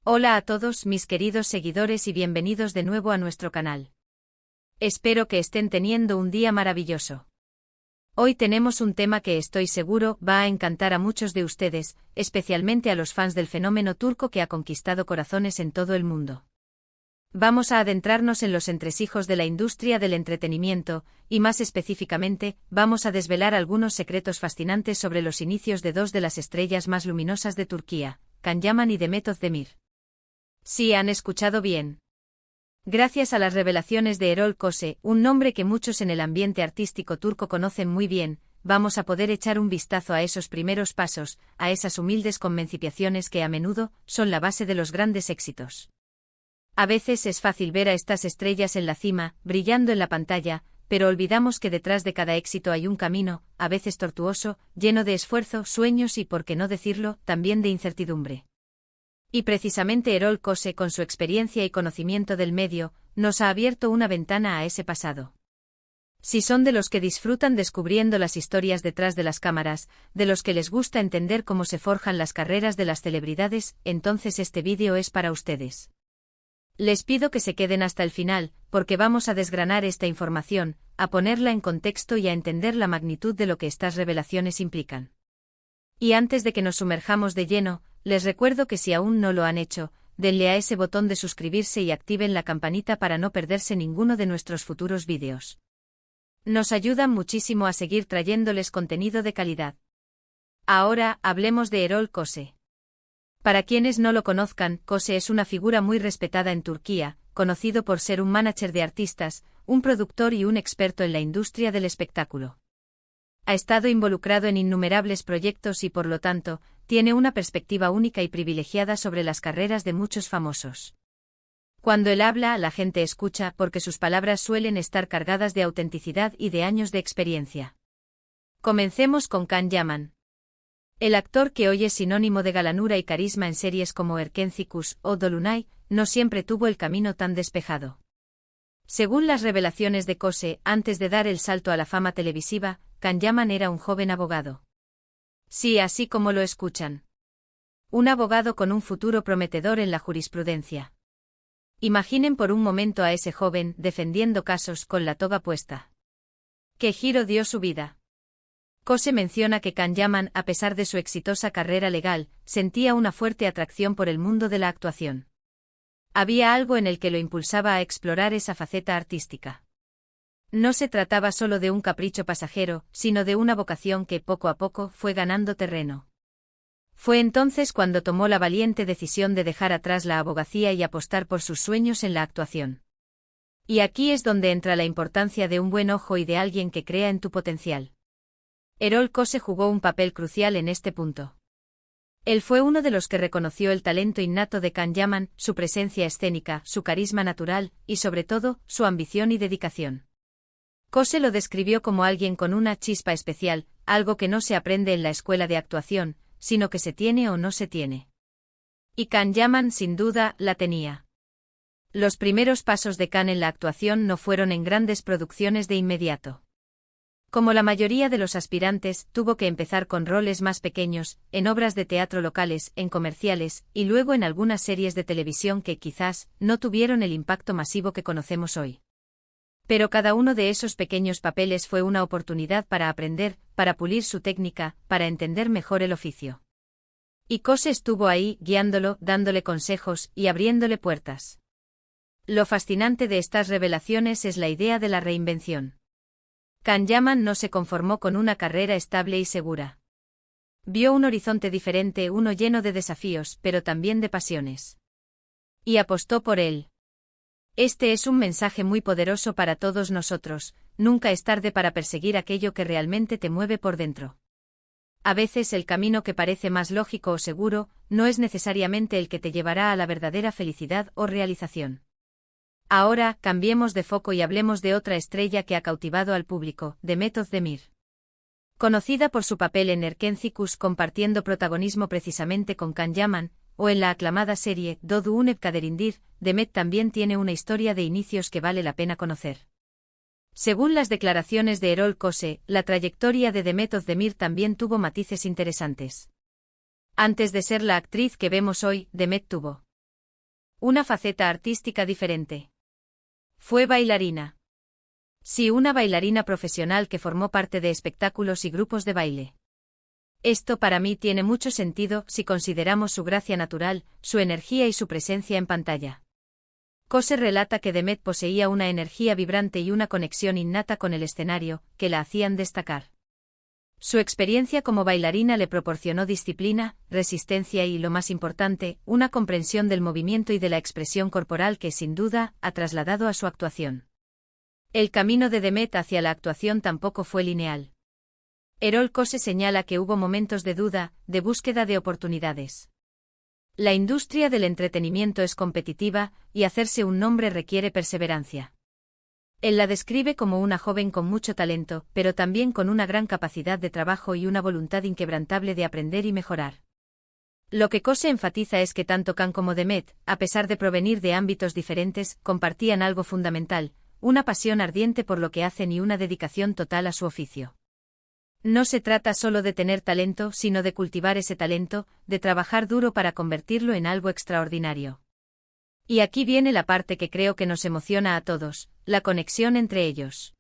Hola a todos mis queridos seguidores y bienvenidos de nuevo a nuestro canal. Espero que estén teniendo un día maravilloso. Hoy tenemos un tema que estoy seguro va a encantar a muchos de ustedes, especialmente a los fans del fenómeno turco que ha conquistado corazones en todo el mundo. Vamos a adentrarnos en los entresijos de la industria del entretenimiento, y más específicamente, vamos a desvelar algunos secretos fascinantes sobre los inicios de dos de las estrellas más luminosas de Turquía, Can Yaman y Demet Özdemir. Sí, han escuchado bien. Gracias a las revelaciones de Erol Köse, un nombre que muchos en el ambiente artístico turco conocen muy bien, vamos a poder echar un vistazo a esos primeros pasos, a esas humildes convencipiaciones que a menudo son la base de los grandes éxitos. A veces es fácil ver a estas estrellas en la cima, brillando en la pantalla, pero olvidamos que detrás de cada éxito hay un camino, a veces tortuoso, lleno de esfuerzo, sueños y, por qué no decirlo, también de incertidumbre. Y precisamente Erol Köse, con su experiencia y conocimiento del medio, nos ha abierto una ventana a ese pasado. Si son de los que disfrutan descubriendo las historias detrás de las cámaras, de los que les gusta entender cómo se forjan las carreras de las celebridades, entonces este vídeo es para ustedes. Les pido que se queden hasta el final, porque vamos a desgranar esta información, a ponerla en contexto y a entender la magnitud de lo que estas revelaciones implican. Y antes de que nos sumerjamos de lleno, les recuerdo que si aún no lo han hecho, denle a ese botón de suscribirse y activen la campanita para no perderse ninguno de nuestros futuros vídeos. Nos ayudan muchísimo a seguir trayéndoles contenido de calidad. Ahora, hablemos de Erol Köse. Para quienes no lo conozcan, Köse es una figura muy respetada en Turquía, conocido por ser un manager de artistas, un productor y un experto en la industria del espectáculo. Ha estado involucrado en innumerables proyectos y por lo tanto, tiene una perspectiva única y privilegiada sobre las carreras de muchos famosos. Cuando él habla, la gente escucha porque sus palabras suelen estar cargadas de autenticidad y de años de experiencia. Comencemos con Can Yaman. El actor, que hoy es sinónimo de galanura y carisma en series como Erkencikus o Dolunay, no siempre tuvo el camino tan despejado. Según las revelaciones de Köse, antes de dar el salto a la fama televisiva, Can Yaman era un joven abogado. Sí, así como lo escuchan. Un abogado con un futuro prometedor en la jurisprudencia. Imaginen por un momento a ese joven defendiendo casos con la toga puesta. ¿Qué giro dio su vida? Köse menciona que Can Yaman, a pesar de su exitosa carrera legal, sentía una fuerte atracción por el mundo de la actuación. Había algo en el que lo impulsaba a explorar esa faceta artística. No se trataba solo de un capricho pasajero, sino de una vocación que poco a poco fue ganando terreno. Fue entonces cuando tomó la valiente decisión de dejar atrás la abogacía y apostar por sus sueños en la actuación. Y aquí es donde entra la importancia de un buen ojo y de alguien que crea en tu potencial. Erol Köse jugó un papel crucial en este punto. Él fue uno de los que reconoció el talento innato de Can Yaman, su presencia escénica, su carisma natural, y sobre todo, su ambición y dedicación. Köse lo describió como alguien con una chispa especial, algo que no se aprende en la escuela de actuación, sino que se tiene o no se tiene. Y Can Yaman sin duda la tenía. Los primeros pasos de Can en la actuación no fueron en grandes producciones de inmediato. Como la mayoría de los aspirantes, tuvo que empezar con roles más pequeños, en obras de teatro locales, en comerciales, y luego en algunas series de televisión que quizás no tuvieron el impacto masivo que conocemos hoy. Pero cada uno de esos pequeños papeles fue una oportunidad para aprender, para pulir su técnica, para entender mejor el oficio. Y Köse estuvo ahí, guiándolo, dándole consejos y abriéndole puertas. Lo fascinante de estas revelaciones es la idea de la reinvención. Can Yaman no se conformó con una carrera estable y segura. Vio un horizonte diferente, uno lleno de desafíos, pero también de pasiones. Y apostó por él. Este es un mensaje muy poderoso para todos nosotros: nunca es tarde para perseguir aquello que realmente te mueve por dentro. A veces el camino que parece más lógico o seguro, no es necesariamente el que te llevará a la verdadera felicidad o realización. Ahora, cambiemos de foco y hablemos de otra estrella que ha cautivado al público, Demet Özdemir. Conocida por su papel en Erkencikus, compartiendo protagonismo precisamente con Can Yaman, o en la aclamada serie Doğu Unep Kaderindir, Demet también tiene una historia de inicios que vale la pena conocer. Según las declaraciones de Erol Köse, la trayectoria de Demet Özdemir también tuvo matices interesantes. Antes de ser la actriz que vemos hoy, Demet tuvo Una faceta artística diferente. Fue bailarina. Sí, una bailarina profesional que formó parte de espectáculos y grupos de baile. Esto para mí tiene mucho sentido si consideramos su gracia natural, su energía y su presencia en pantalla. Kose relata que Demet poseía una energía vibrante y una conexión innata con el escenario, que la hacían destacar. Su experiencia como bailarina le proporcionó disciplina, resistencia y, lo más importante, una comprensión del movimiento y de la expresión corporal que, sin duda, ha trasladado a su actuación. El camino de Demet hacia la actuación tampoco fue lineal. Erol Kose señala que hubo momentos de duda, de búsqueda de oportunidades. La industria del entretenimiento es competitiva, y hacerse un nombre requiere perseverancia. Él la describe como una joven con mucho talento, pero también con una gran capacidad de trabajo y una voluntad inquebrantable de aprender y mejorar. Lo que Kose enfatiza es que tanto Can como Demet, a pesar de provenir de ámbitos diferentes, compartían algo fundamental, una pasión ardiente por lo que hacen y una dedicación total a su oficio. No se trata solo de tener talento, sino de cultivar ese talento, de trabajar duro para convertirlo en algo extraordinario. Y aquí viene la parte que creo que nos emociona a todos, la conexión entre ellos.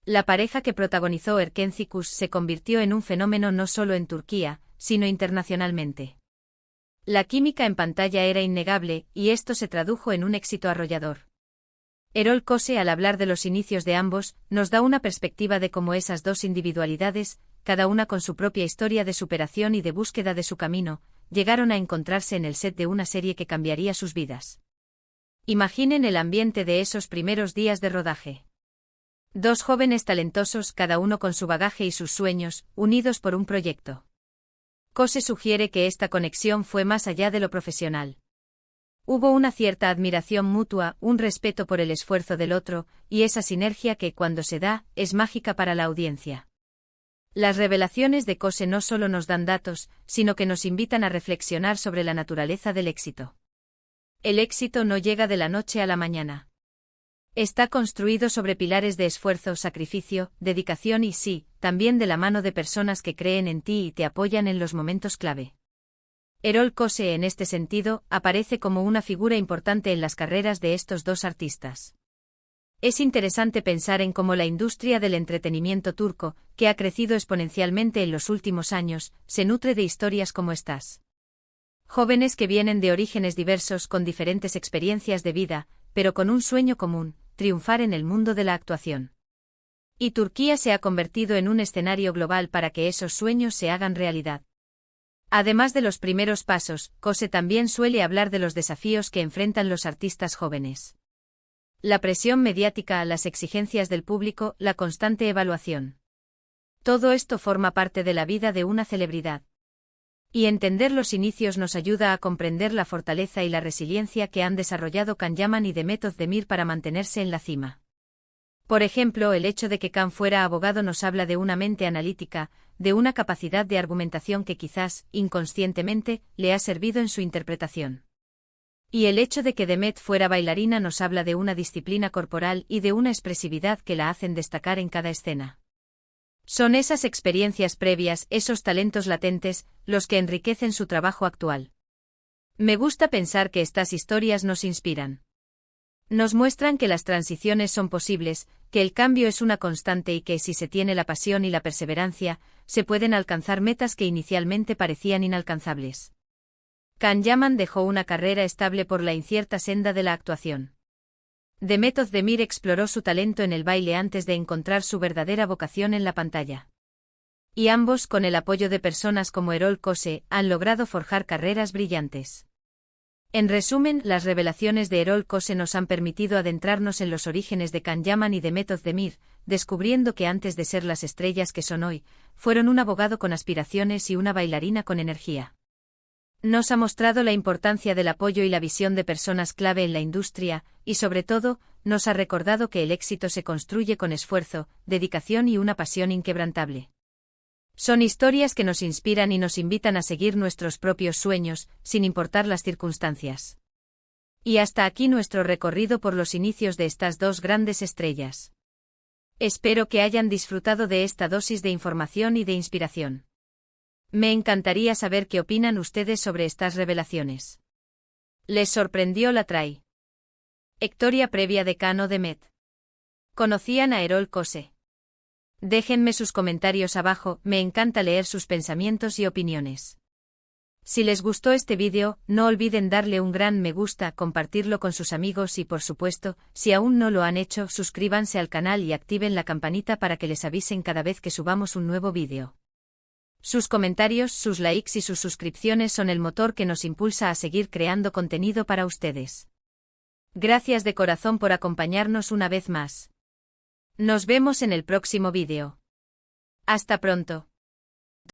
La pareja que protagonizó Erkenci se convirtió en un fenómeno no solo en Turquía, sino internacionalmente. La química en pantalla era innegable, y esto se tradujo en un éxito arrollador. Erol Kose, al hablar de los inicios de ambos, nos da una perspectiva de cómo esas dos individualidades, cada una con su propia historia de superación y de búsqueda de su camino, llegaron a encontrarse en el set de una serie que cambiaría sus vidas. Imaginen el ambiente de esos primeros días de rodaje. Dos jóvenes talentosos, cada uno con su bagaje y sus sueños, unidos por un proyecto. Kose sugiere que esta conexión fue más allá de lo profesional. Hubo una cierta admiración mutua, un respeto por el esfuerzo del otro, y esa sinergia que, cuando se da, es mágica para la audiencia. Las revelaciones de Kose no solo nos dan datos, sino que nos invitan a reflexionar sobre la naturaleza del éxito. El éxito no llega de la noche a la mañana. Está construido sobre pilares de esfuerzo, sacrificio, dedicación y, sí, también de la mano de personas que creen en ti y te apoyan en los momentos clave. Erol Kose, en este sentido, aparece como una figura importante en las carreras de estos dos artistas. Es interesante pensar en cómo la industria del entretenimiento turco, que ha crecido exponencialmente en los últimos años, se nutre de historias como estas. Jóvenes que vienen de orígenes diversos con diferentes experiencias de vida, pero con un sueño común, triunfar en el mundo de la actuación. Y Turquía se ha convertido en un escenario global para que esos sueños se hagan realidad. Además de los primeros pasos, Kose también suele hablar de los desafíos que enfrentan los artistas jóvenes. La presión mediática, las exigencias del público, la constante evaluación. Todo esto forma parte de la vida de una celebridad. Y entender los inicios nos ayuda a comprender la fortaleza y la resiliencia que han desarrollado Can Yaman y Demet Özdemir para mantenerse en la cima. Por ejemplo, el hecho de que Can fuera abogado nos habla de una mente analítica, de una capacidad de argumentación que quizás, inconscientemente, le ha servido en su interpretación. Y el hecho de que Demet fuera bailarina nos habla de una disciplina corporal y de una expresividad que la hacen destacar en cada escena. Son esas experiencias previas, esos talentos latentes, los que enriquecen su trabajo actual. Me gusta pensar que estas historias nos inspiran. Nos muestran que las transiciones son posibles, que el cambio es una constante y que si se tiene la pasión y la perseverancia, se pueden alcanzar metas que inicialmente parecían inalcanzables. Can Yaman dejó una carrera estable por la incierta senda de la actuación. Demet Özdemir exploró su talento en el baile antes de encontrar su verdadera vocación en la pantalla. Y ambos, con el apoyo de personas como Erol Kose, han logrado forjar carreras brillantes. En resumen, las revelaciones de Erol Kose nos han permitido adentrarnos en los orígenes de Can Yaman y Demet Özdemir, descubriendo que antes de ser las estrellas que son hoy, fueron un abogado con aspiraciones y una bailarina con energía. Nos ha mostrado la importancia del apoyo y la visión de personas clave en la industria, y sobre todo, nos ha recordado que el éxito se construye con esfuerzo, dedicación y una pasión inquebrantable. Son historias que nos inspiran y nos invitan a seguir nuestros propios sueños, sin importar las circunstancias. Y hasta aquí nuestro recorrido por los inicios de estas dos grandes estrellas. Espero que hayan disfrutado de esta dosis de información y de inspiración. Me encantaría saber qué opinan ustedes sobre estas revelaciones. Les sorprendió la trayectoria previa de Cano de Met. ¿Conocían a Erol Kose? Déjenme sus comentarios abajo, me encanta leer sus pensamientos y opiniones. Si les gustó este vídeo, no olviden darle un gran me gusta, compartirlo con sus amigos y por supuesto, si aún no lo han hecho, suscríbanse al canal y activen la campanita para que les avisen cada vez que subamos un nuevo vídeo. Sus comentarios, sus likes y sus suscripciones son el motor que nos impulsa a seguir creando contenido para ustedes. Gracias de corazón por acompañarnos una vez más. Nos vemos en el próximo vídeo. Hasta pronto.